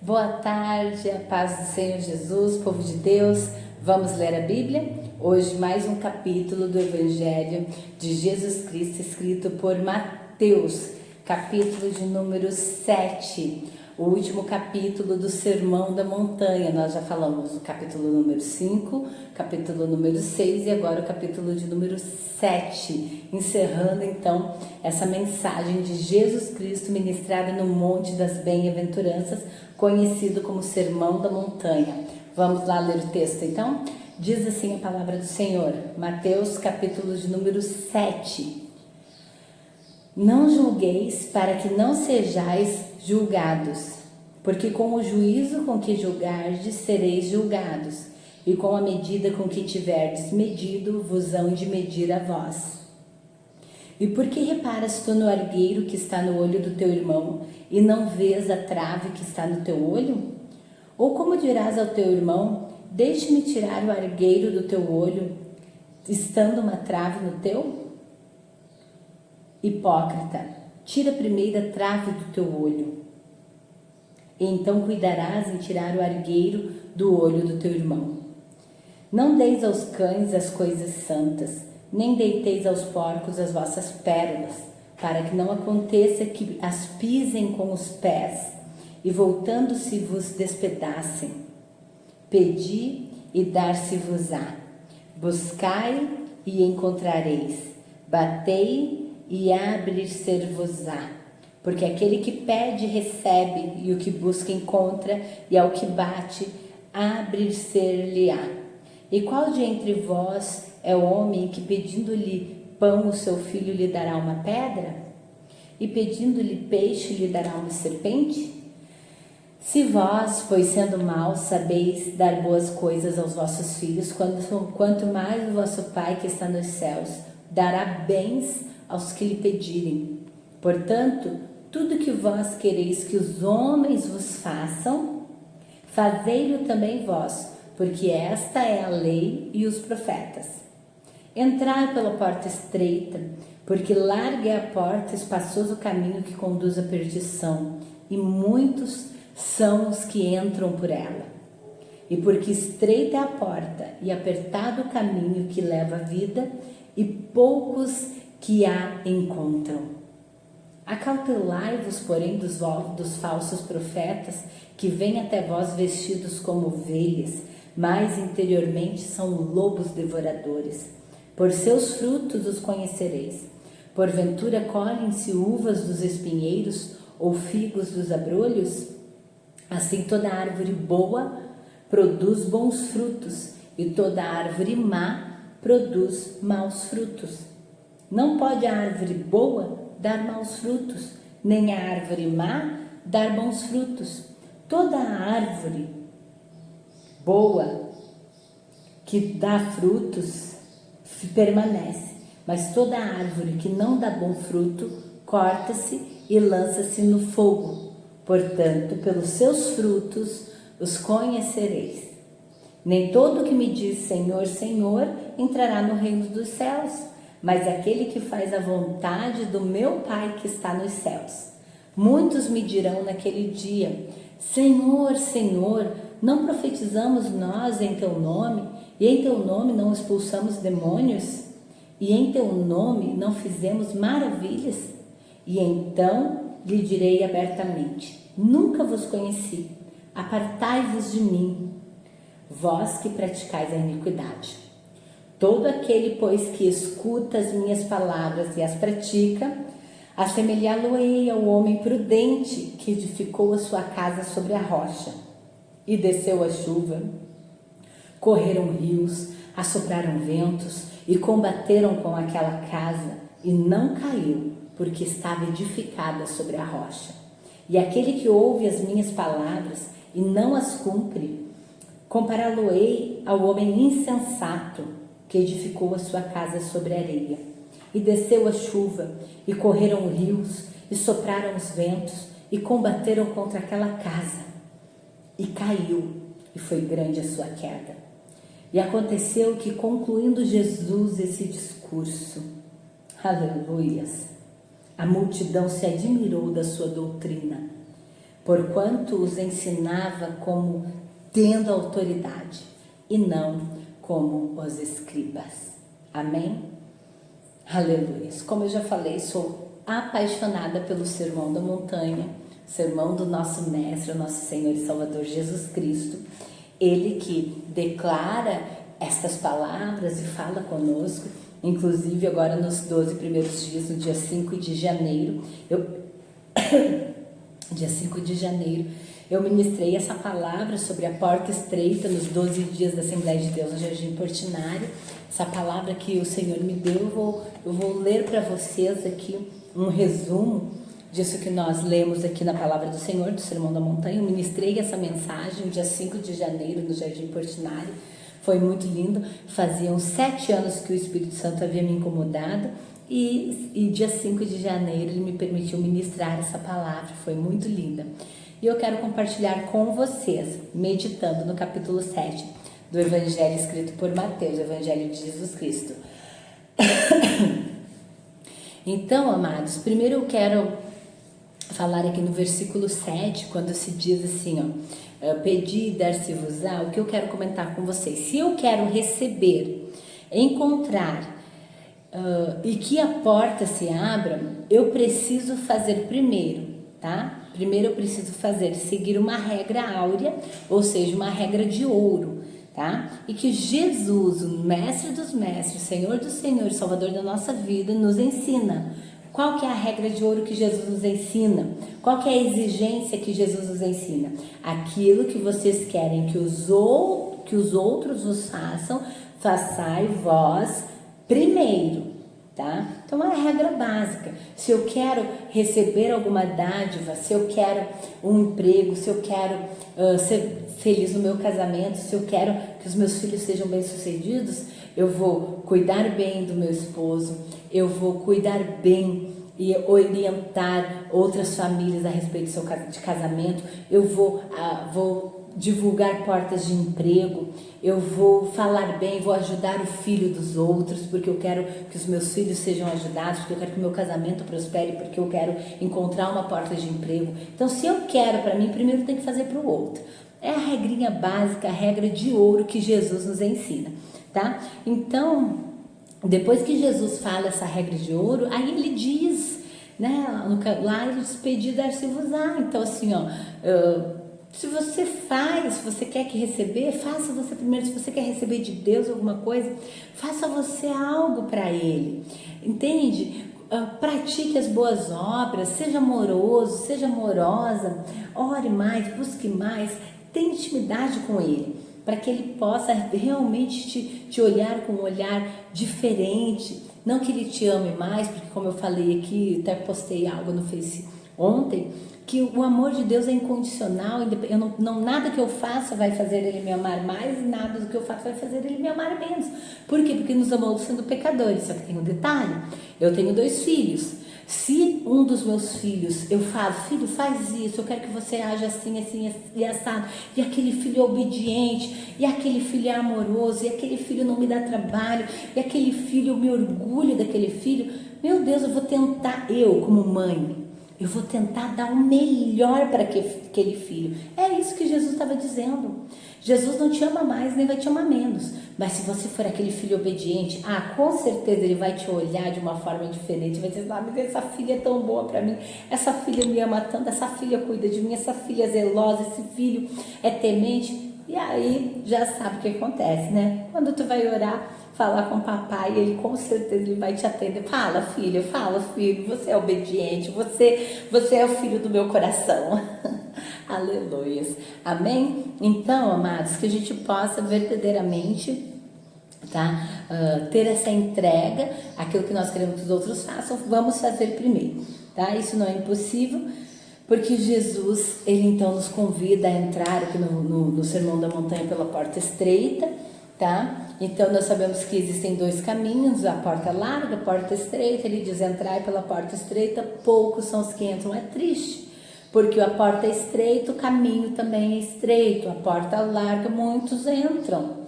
Boa tarde, a paz do Senhor Jesus, povo de Deus. Vamos ler a Bíblia? Hoje mais um capítulo do Evangelho de Jesus Cristo, escrito por Mateus, capítulo de número 7, o último capítulo do Sermão da Montanha. Nós já falamos o capítulo número 5, capítulo número 6 e agora o capítulo de número 7, encerrando então essa mensagem de Jesus Cristo ministrada no Monte das Bem-aventuranças, conhecido como Sermão da Montanha. Vamos lá ler o texto então? Diz assim a palavra do Senhor, Mateus capítulo de número 7. Não julgueis para que não sejais julgados, porque com o juízo com que julgardes sereis julgados, e com a medida com que tiverdes medido vos hão de medir a vós. E por que reparas tu no argueiro que está no olho do teu irmão, e não vês a trave que está no teu olho? Ou como dirás ao teu irmão, deixe-me tirar o argueiro do teu olho, estando uma trave no teu? Hipócrita, tira primeiro a trave do teu olho, e então cuidarás em tirar o argueiro do olho do teu irmão. Não deis aos cães as coisas santas, nem deiteis aos porcos as vossas pérolas, para que não aconteça que as pisem com os pés, e voltando-se vos despedacem. Pedi e dar-se-vos-á, buscai e encontrareis, batei e abrir-se-vos-á. Porque aquele que pede recebe, e o que busca encontra, e ao que bate abrir-se-lhe-á. E qual de entre vós é o homem que, pedindo-lhe pão, o seu filho lhe dará uma pedra? E pedindo-lhe peixe, lhe dará uma serpente? Se vós, pois sendo maus, sabeis dar boas coisas aos vossos filhos, quanto mais o vosso Pai que está nos céus dará bens aos que lhe pedirem. Portanto, tudo que vós quereis que os homens vos façam, fazei-lo também vós, porque esta é a lei e os profetas. Entrai pela porta estreita, porque larga é a porta, espaçoso o caminho que conduz à perdição, e muitos são os que entram por ela. E porque estreita é a porta, e apertado o caminho que leva à vida, e poucos que a encontram. Acautelai-vos, porém, dos falsos profetas, que vêm até vós vestidos como ovelhas, mas interiormente são lobos devoradores. Por seus frutos os conhecereis. Porventura colhem-se uvas dos espinheiros ou figos dos abrolhos? Assim toda árvore boa produz bons frutos, e toda árvore má produz maus frutos. Não pode a árvore boa dar maus frutos, nem a árvore má dar bons frutos. Toda árvore boa que dá frutos permanece, mas toda árvore que não dá bom fruto corta-se e lança-se no fogo. Portanto, pelos seus frutos os conhecereis. Nem todo que me diz Senhor, Senhor entrará no reino dos céus, mas aquele que faz a vontade do meu Pai que está nos céus. Muitos me dirão naquele dia, Senhor, Senhor, não profetizamos nós em teu nome, e em teu nome não expulsamos demônios, e em teu nome não fizemos maravilhas? E então lhe direi abertamente, nunca vos conheci, apartai-vos de mim, vós que praticais a iniquidade. Todo aquele, pois, que escuta as minhas palavras e as pratica, assemelhá-lo-ei ao homem prudente que edificou a sua casa sobre a rocha. E desceu a chuva, correram rios, assopraram ventos e combateram com aquela casa, e não caiu, porque estava edificada sobre a rocha. E aquele que ouve as minhas palavras e não as cumpre, compará-lo-ei ao homem insensato, que edificou a sua casa sobre a areia. E desceu a chuva, e correram rios, e sopraram os ventos, e combateram contra aquela casa. E caiu, e foi grande a sua queda. E aconteceu que, concluindo Jesus esse discurso, aleluias, a multidão se admirou da sua doutrina, porquanto os ensinava como tendo autoridade, e não como os escribas. Amém? Aleluia. Como eu já falei, sou apaixonada pelo Sermão da Montanha, sermão do nosso Mestre, o nosso Senhor e Salvador Jesus Cristo. Ele que declara estas palavras e fala conosco, inclusive agora nos 12 primeiros dias, no dia 5 de janeiro, dia 5 de janeiro, eu ministrei essa palavra sobre a porta estreita nos 12 dias da Assembleia de Deus no Jardim Portinari. Essa palavra que o Senhor me deu, eu vou ler para vocês aqui um resumo disso que nós lemos aqui na palavra do Senhor, do Sermão da Montanha. Eu ministrei essa mensagem no dia 5 de janeiro no Jardim Portinari. Foi muito lindo. Faziam 7 anos que o Espírito Santo havia me incomodado. E dia 5 de janeiro ele me permitiu ministrar essa palavra. Foi muito linda. E eu quero compartilhar com vocês, meditando no capítulo 7 do Evangelho escrito por Mateus, o Evangelho de Jesus Cristo. Então, amados, primeiro eu quero falar aqui no versículo 7, quando se diz assim, pedi e dar-se-vos-á. O que eu quero comentar com vocês: se eu quero receber, encontrar e que a porta se abra, eu preciso fazer primeiro, tá? Primeiro eu preciso seguir uma regra áurea, ou seja, uma regra de ouro, tá? E que Jesus, o Mestre dos Mestres, Senhor dos Senhores, Salvador da nossa vida, nos ensina. Qual que é a regra de ouro que Jesus nos ensina? Qual que é a exigência que Jesus nos ensina? Aquilo que vocês querem que os outros vos façam, façai vós primeiro, tá? Então é a regra básica. Se eu quero receber alguma dádiva, se eu quero um emprego, se eu quero ser feliz no meu casamento, se eu quero que os meus filhos sejam bem-sucedidos, eu vou cuidar bem do meu esposo, eu vou cuidar bem e orientar outras famílias a respeito de casamento, eu vou divulgar portas de emprego, eu vou falar bem, vou ajudar o filho dos outros, porque eu quero que os meus filhos sejam ajudados, porque eu quero que o meu casamento prospere, porque eu quero encontrar uma porta de emprego. Então, se eu quero para mim, primeiro tem que fazer para o outro. É a regrinha básica, a regra de ouro que Jesus nos ensina, tá? Então, depois que Jesus fala essa regra de ouro, aí ele diz, né, lá ele diz, pedi, dar-se-vos-á. Então, assim, se você quer que receber, faça você primeiro. Se você quer receber de Deus alguma coisa, faça você algo para Ele, entende? Pratique as boas obras, seja amoroso, seja amorosa, ore mais, busque mais, tenha intimidade com Ele, para que Ele possa realmente te olhar com um olhar diferente. Não que Ele te ame mais, porque como eu falei aqui, até postei algo no Face ontem, que o amor de Deus é incondicional. Nada que eu faça vai fazer Ele me amar mais, e nada do que eu faço vai fazer Ele me amar menos. Por quê? Porque nos amamos sendo pecadores. Só que tem um detalhe: eu tenho 2 filhos. Se um dos meus filhos, eu falo, filho, faz isso, eu quero que você haja assim, assim e assado, e aquele filho é obediente, e aquele filho é amoroso, e aquele filho não me dá trabalho, e aquele filho, eu me orgulho daquele filho, meu Deus, eu vou tentar, eu como mãe, eu vou tentar dar o melhor para aquele filho. É isso que Jesus estava dizendo. Jesus não te ama mais, nem vai te amar menos. Mas se você for aquele filho obediente, com certeza ele vai te olhar de uma forma diferente. Vai dizer, mas essa filha é tão boa para mim. Essa filha me ama tanto, essa filha cuida de mim, essa filha é zelosa, esse filho é temente. E aí, já sabe o que acontece, né? Quando tu vai orar, falar com o papai, ele com certeza ele vai te atender. Fala, filho, você é obediente, você é o filho do meu coração. Aleluias. Amém? Então, amados, que a gente possa verdadeiramente, tá? Ter essa entrega, aquilo que nós queremos que os outros façam, vamos fazer primeiro, tá? Isso não é impossível, porque Jesus, ele então nos convida a entrar aqui no Sermão da Montanha pela porta estreita, tá? Então nós sabemos que existem 2 caminhos, a porta larga, a porta estreita. Ele diz, entrai pela porta estreita, poucos são os que entram. É triste, porque a porta é estreita, o caminho também é estreito. A porta larga, muitos entram.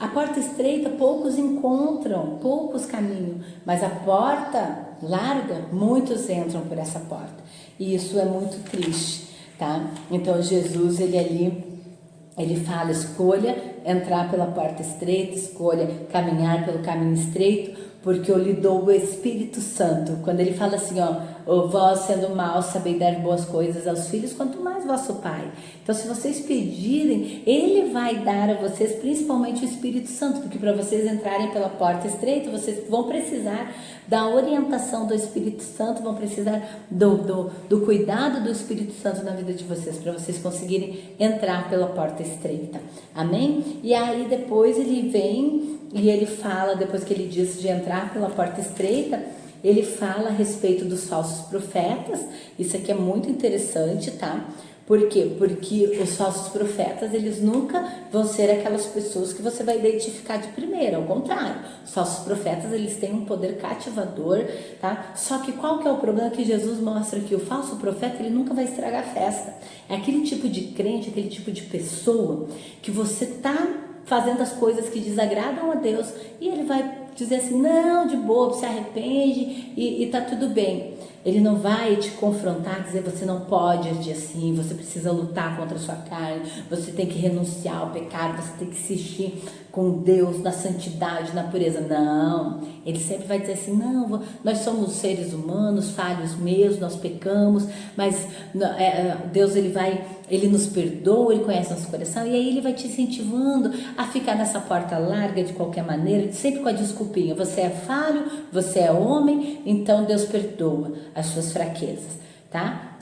A porta estreita, poucos encontram, poucos caminham, mas a porta larga, muitos entram por essa porta. E isso é muito triste, tá? Então Jesus, ele fala, escolha entrar pela porta estreita, escolha caminhar pelo caminho estreito, porque eu lhe dou o Espírito Santo. Quando ele fala assim, ó, vós sendo maus sabeis dar boas coisas aos filhos, quanto mais vosso Pai. Então, se vocês pedirem, ele vai dar a vocês principalmente o Espírito Santo, porque para vocês entrarem pela porta estreita, vocês vão precisar da orientação do Espírito Santo, vão precisar do cuidado do Espírito Santo na vida de vocês, para vocês conseguirem entrar pela porta estreita. Amém? E aí depois ele vem e ele fala, depois que ele diz de entrar pela porta estreita, ele fala a respeito dos falsos profetas. Isso aqui é muito interessante, tá? Por quê? Porque os falsos profetas, eles nunca vão ser aquelas pessoas que você vai identificar de primeira, ao contrário. Os falsos profetas, eles têm um poder cativador, tá? Só que qual que é o problema que Jesus mostra aqui? O falso profeta, ele nunca vai estragar a festa. É aquele tipo de crente, aquele tipo de pessoa que você tá fazendo as coisas que desagradam a Deus e ele vai dizer assim, não, de boa, se arrepende e tá tudo bem. Ele não vai te confrontar, dizer você não pode agir assim, você precisa lutar contra a sua carne, você tem que renunciar ao pecado, você tem que insistir com Deus na santidade, na pureza. Não, ele sempre vai dizer assim, não, nós somos seres humanos, falhos mesmo, nós pecamos, mas Deus ele nos perdoa, ele conhece nosso coração, e aí ele vai te incentivando a ficar nessa porta larga de qualquer maneira, sempre com a desculpinha, você é falho, você é homem, então Deus perdoa as suas fraquezas, tá?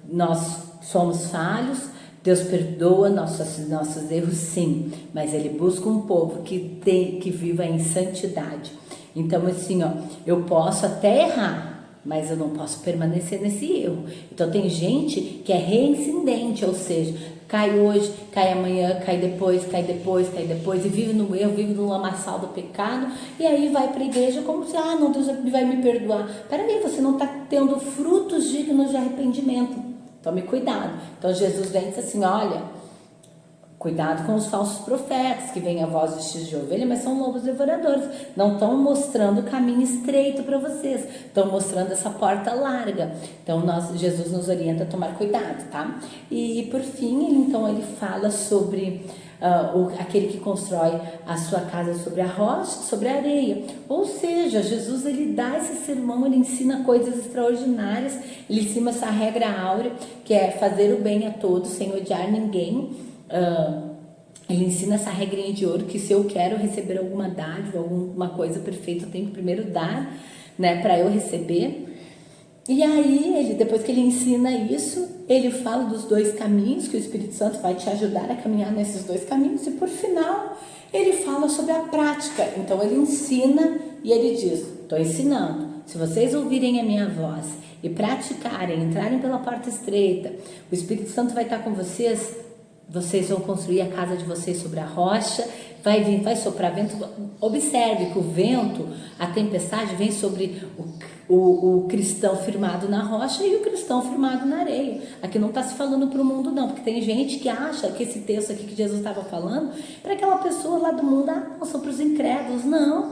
Nós somos falhos, Deus perdoa nossos erros, sim, mas ele busca um povo que viva em santidade. Então assim, eu posso até errar, mas eu não posso permanecer nesse erro. Então tem gente que é reincidente, ou seja, cai hoje, cai amanhã, cai depois, e vive no erro, vive no lamaçal do pecado, e aí vai para a igreja como se, não, Deus vai me perdoar. Peraí, você não está tendo frutos dignos de arrependimento. Tome cuidado. Então Jesus vem e diz assim, olha, cuidado com os falsos profetas, que vêm a voz vestidos de ovelha, mas são lobos devoradores. Não estão mostrando o caminho estreito para vocês, estão mostrando essa porta larga. Então Jesus nos orienta a tomar cuidado, tá? E por fim, ele fala sobre aquele que constrói a sua casa sobre a rocha, sobre a areia. Ou seja, Jesus, ele dá esse sermão, ele ensina coisas extraordinárias, ele ensina essa regra áurea, que é fazer o bem a todos, sem odiar ninguém. Ele ensina essa regrinha de ouro, que se eu quero receber alguma dádiva, alguma coisa perfeita, eu tenho que primeiro dar, né, para eu receber. E aí, depois que ele ensina isso, ele fala dos 2 caminhos, que o Espírito Santo vai te ajudar a caminhar nesses 2 caminhos, e por final, ele fala sobre a prática. Então, ele ensina e ele diz, estou ensinando, se vocês ouvirem a minha voz e praticarem, entrarem pela porta estreita, o Espírito Santo vai estar com vocês, vocês vão construir a casa de vocês sobre a rocha, vai soprar vento. Observe que o vento, a tempestade vem sobre o cristão firmado na rocha e o cristão firmado na areia. Aqui não está se falando para o mundo não, porque tem gente que acha que esse texto aqui que Jesus estava falando, para aquela pessoa lá do mundo, não, são para os incrédulos. Não,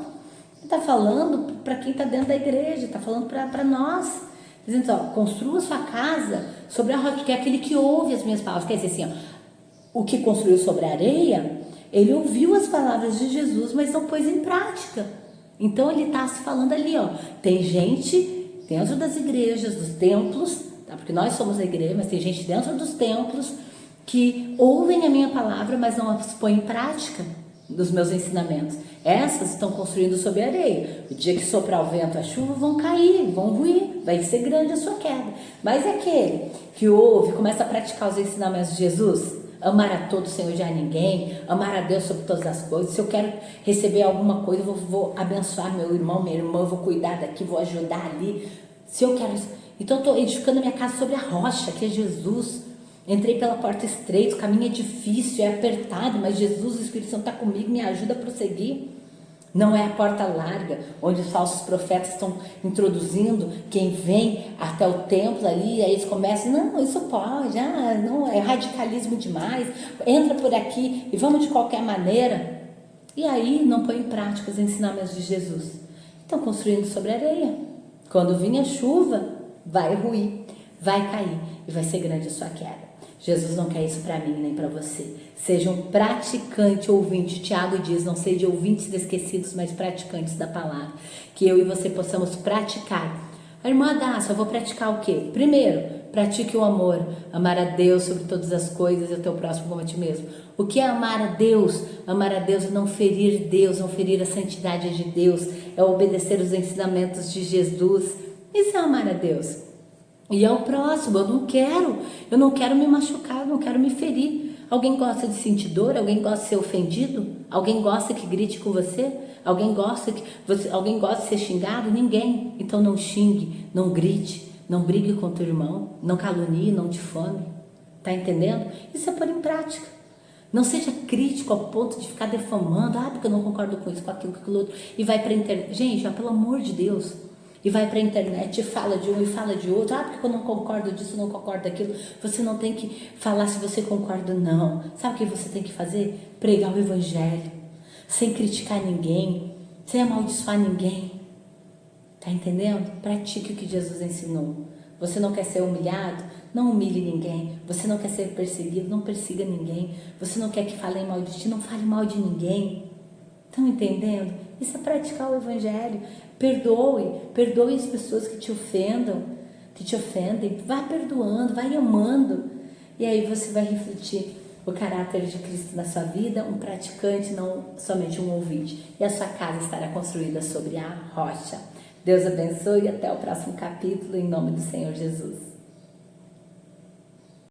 ele está falando para quem está dentro da igreja, está falando para nós. Dizendo, construa sua casa sobre a rocha, porque é aquele que ouve as minhas palavras. Quer dizer assim, o que construiu sobre a areia, ele ouviu as palavras de Jesus, mas não pôs em prática. Então ele está se falando ali, tem gente dentro das igrejas, dos templos, tá? Porque nós somos a igreja, mas tem gente dentro dos templos que ouvem a minha palavra, mas não as põem em prática dos meus ensinamentos. Essas estão construindo sobre a areia. O dia que soprar o vento, a chuva, vão cair, vão ruir, vai ser grande a sua queda. Mas aquele que ouve, começa a praticar os ensinamentos de Jesus, amar a todos sem odiar ninguém, amar a Deus sobre todas as coisas. Se eu quero receber alguma coisa, eu vou abençoar meu irmão, minha irmã, eu vou cuidar daqui, vou ajudar ali. Se eu quero, então eu estou edificando a minha casa sobre a rocha, que é Jesus. Entrei pela porta estreita, o caminho é difícil, é apertado, mas Jesus, o Espírito Santo está comigo, me ajuda a prosseguir. Não é a porta larga, onde os falsos profetas estão introduzindo quem vem até o templo ali, e aí eles começam, não, isso pode, não, é radicalismo demais, entra por aqui e vamos de qualquer maneira. E aí não põe em prática os ensinamentos de Jesus. Estão construindo sobre areia. Quando vir a chuva, vai ruir, vai cair. e vai ser grande a sua queda. Jesus não quer isso para mim nem para você. Seja um praticante ouvinte. Tiago diz, não seja ouvintes esquecidos, mas praticantes da palavra. Que eu e você possamos praticar. A irmã Dácia, eu vou praticar o quê? Primeiro, pratique o amor. Amar a Deus sobre todas as coisas e o teu próximo como a ti mesmo. O que é amar a Deus? Amar a Deus é não ferir Deus, não ferir a santidade de Deus. É obedecer os ensinamentos de Jesus. Isso é amar a Deus. E é o próximo, eu não quero me machucar, eu não quero me ferir. Alguém gosta de sentir dor? Alguém gosta de ser ofendido? Alguém gosta que grite com você? Alguém gosta de ser xingado? Ninguém. Então não xingue, não grite, não brigue com teu irmão, não calunie, não difame. Tá entendendo? Isso é pôr em prática. Não seja crítico ao ponto de ficar defamando, porque eu não concordo com isso, com aquilo, com aquilo outro, e vai pra internet. Gente, pelo amor de Deus. E vai para a internet e fala de um e fala de outro. Porque eu não concordo disso, não concordo daquilo. Você não tem que falar se você concorda, não. Sabe o que você tem que fazer? Pregar o evangelho. Sem criticar ninguém. Sem amaldiçoar ninguém. Tá entendendo? Pratique o que Jesus ensinou. Você não quer ser humilhado? Não humilhe ninguém. Você não quer ser perseguido? Não persiga ninguém. Você não quer que falem mal de ti? Não fale mal de ninguém. Estão entendendo? Isso é praticar o evangelho. Perdoe as pessoas que te ofendem. Vá perdoando, vai amando. E aí você vai refletir o caráter de Cristo na sua vida, um praticante, não somente um ouvinte. E a sua casa estará construída sobre a rocha. Deus abençoe e até o próximo capítulo, em nome do Senhor Jesus.